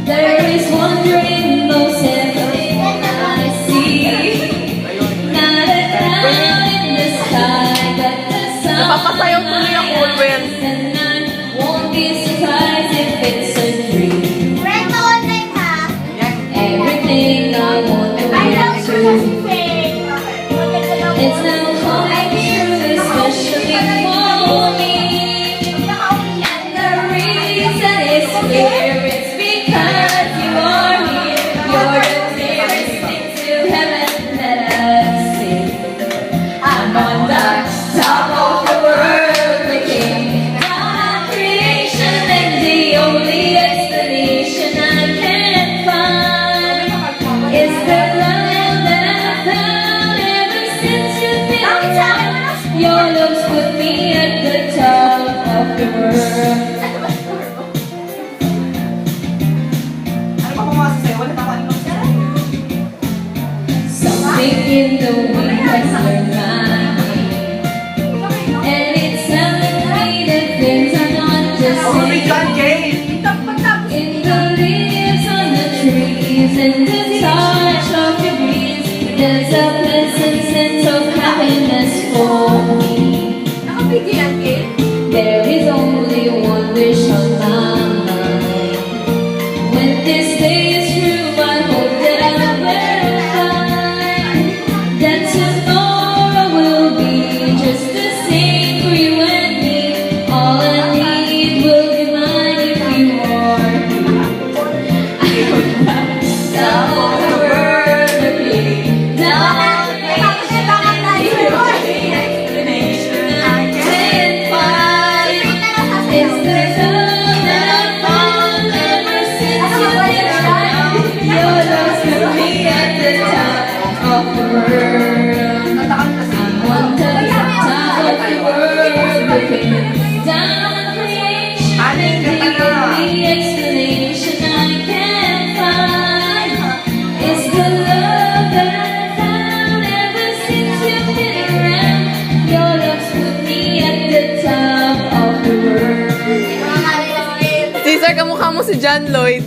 There is wonder in those everything I see. Not a cloud in the sky, but the sun. Napapasayaw tuloy ako, Will. And I won't be surprised if it's a dream. Everything I want to get to. It's now coming true, especially for me. And the reason is clear, it's because you are here. You're the nearest thing to heaven that I've seen. I'm on the top of the world, looking down on creation, and the only explanation I can find is the love that I've found ever since you've been around. Your love's put me at the top of the world. Something in the wind has learned my name, and it's telling me that things are not the same. In the leaves on the trees and the touch of your breeze, there's a pleasant sense of happiness for me. There is only one wish on my mind. When this day is through, I hope that I'll verify that tomorrow will be just the same for you and me. All I need will be mine if you are here. I hope that down on the world looking down on creation, the only explanation I can find is the love that I found ever since you've been around. Your love's put me at the top of the world. I'm on the top of the world, looking down on creation, and the only explanation I can find is the love that I found ever since you've been around. Your love's put me at the top of the world. Caesar, kamukha mo si John Lloyd.